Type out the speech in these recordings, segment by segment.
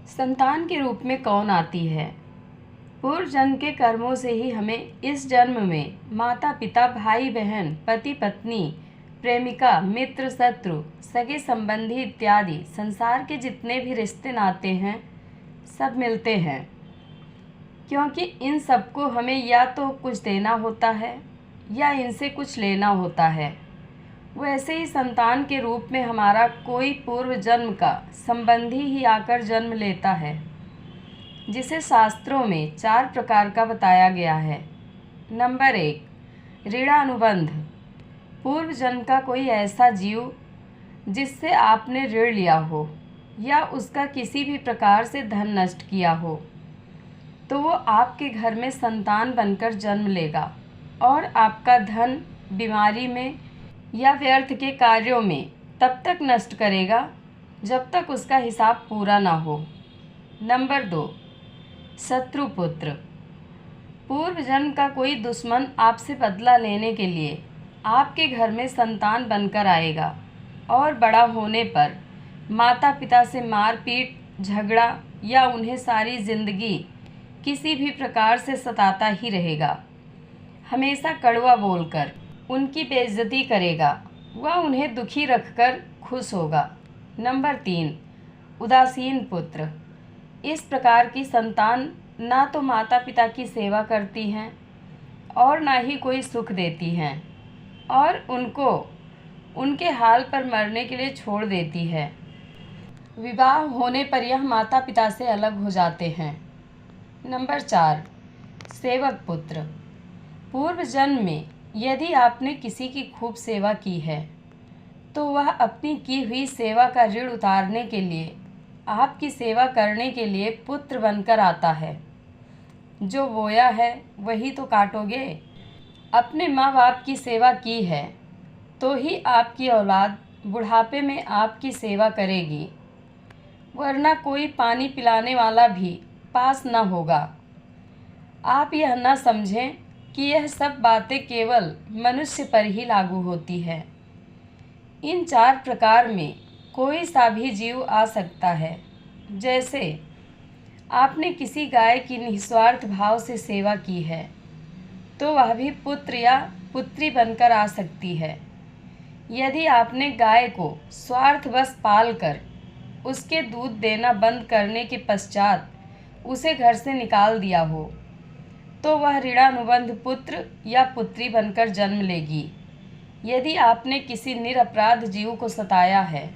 संतान के रूप में कौन आती है? पूर्व जन्म के कर्मों से ही हमें इस जन्म में माता पिता, भाई बहन, पति पत्नी, प्रेमिका, मित्र, शत्रु, सगे संबंधी इत्यादि संसार के जितने भी रिश्ते नाते हैं सब मिलते हैं, क्योंकि इन सबको हमें या तो कुछ देना होता है या इनसे कुछ लेना होता है। वैसे ही संतान के रूप में हमारा कोई पूर्व जन्म का संबंधी ही आकर जन्म लेता है, जिसे शास्त्रों में 4 प्रकार का बताया गया है। नंबर 1, ऋणानुबंध। पूर्व जन्म का कोई ऐसा जीव जिससे आपने ऋण लिया हो या उसका किसी भी प्रकार से धन नष्ट किया हो, तो वो आपके घर में संतान बनकर जन्म लेगा और आपका धन बीमारी में या व्यर्थ के कार्यों में तब तक नष्ट करेगा जब तक उसका हिसाब पूरा ना हो। नंबर 2, शत्रु पुत्र। पूर्व जन्म का कोई दुश्मन आपसे बदला लेने के लिए आपके घर में संतान बनकर आएगा और बड़ा होने पर माता पिता से मारपीट, झगड़ा या उन्हें सारी जिंदगी किसी भी प्रकार से सताता ही रहेगा। हमेशा कड़वा बोलकर उनकी बेइज्जती करेगा, वह उन्हें दुखी रखकर खुश होगा। नंबर 3, उदासीन पुत्र। इस प्रकार की संतान ना तो माता पिता की सेवा करती हैं और ना ही कोई सुख देती हैं और उनको उनके हाल पर मरने के लिए छोड़ देती है। विवाह होने पर यह माता पिता से अलग हो जाते हैं। नंबर 4, सेवक पुत्र। पूर्व जन्म में यदि आपने किसी की खूब सेवा की है तो वह अपनी की हुई सेवा का ऋण उतारने के लिए आपकी सेवा करने के लिए पुत्र बनकर आता है। जो बोया है वही तो काटोगे। अपने माँ बाप की सेवा की है तो ही आपकी औलाद बुढ़ापे में आपकी सेवा करेगी, वरना कोई पानी पिलाने वाला भी पास न होगा। आप यह न समझें कि यह सब बातें केवल मनुष्य पर ही लागू होती है। इन 4 प्रकार में कोई सा भी जीव आ सकता है। जैसे आपने किसी गाय की निस्वार्थ भाव से सेवा की है तो वह भी पुत्र या पुत्री बनकर आ सकती है। यदि आपने गाय को स्वार्थवश पालकर उसके दूध देना बंद करने के पश्चात उसे घर से निकाल दिया हो तो वह ऋणानुबंध पुत्र या पुत्री बनकर जन्म लेगी। यदि आपने किसी निरपराध जीव को सताया है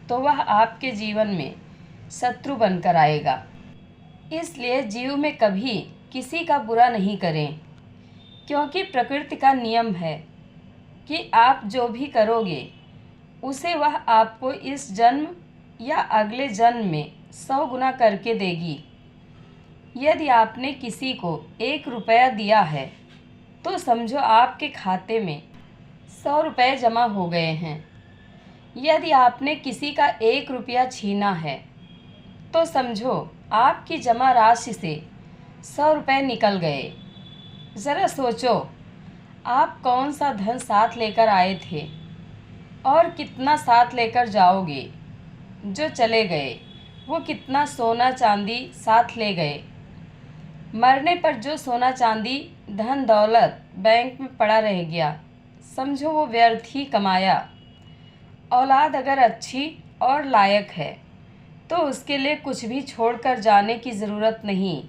तो वह आपके जीवन में शत्रु बनकर आएगा। इसलिए जीव में कभी किसी का बुरा नहीं करें, क्योंकि प्रकृति का नियम है कि आप जो भी करोगे उसे वह आपको इस जन्म या अगले जन्म में 100 गुना करके देगी। यदि आपने किसी को 1 रुपया दिया है तो समझो आपके खाते में 100 रुपये जमा हो गए हैं। यदि आपने किसी का 1 रुपया छीना है तो समझो आपकी जमा राशि से 100 रुपये निकल गए। ज़रा सोचो, आप कौन सा धन साथ लेकर आए थे और कितना साथ लेकर जाओगे। जो चले गए वो कितना सोना चांदी साथ ले गए। मरने पर जो सोना चांदी धन दौलत बैंक में पड़ा रह गया, समझो वो व्यर्थ ही कमाया। औलाद अगर अच्छी और लायक है तो उसके लिए कुछ भी छोड़कर जाने की ज़रूरत नहीं,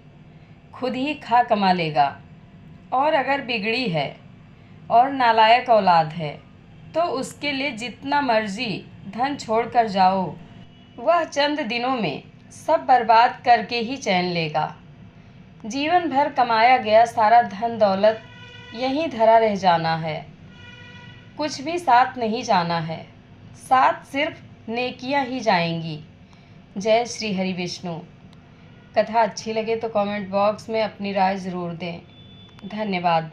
खुद ही खा कमा लेगा। और अगर बिगड़ी है और नालायक औलाद है तो उसके लिए जितना मर्जी धन छोड़कर जाओ, वह चंद दिनों में सब बर्बाद करके ही चैन लेगा। जीवन भर कमाया गया सारा धन दौलत यहीं धरा रह जाना है, कुछ भी साथ नहीं जाना है, साथ सिर्फ नेकियां ही जाएंगी। जय श्री हरि विष्णु। कथा अच्छी लगे तो कमेंट बॉक्स में अपनी राय ज़रूर दें। धन्यवाद।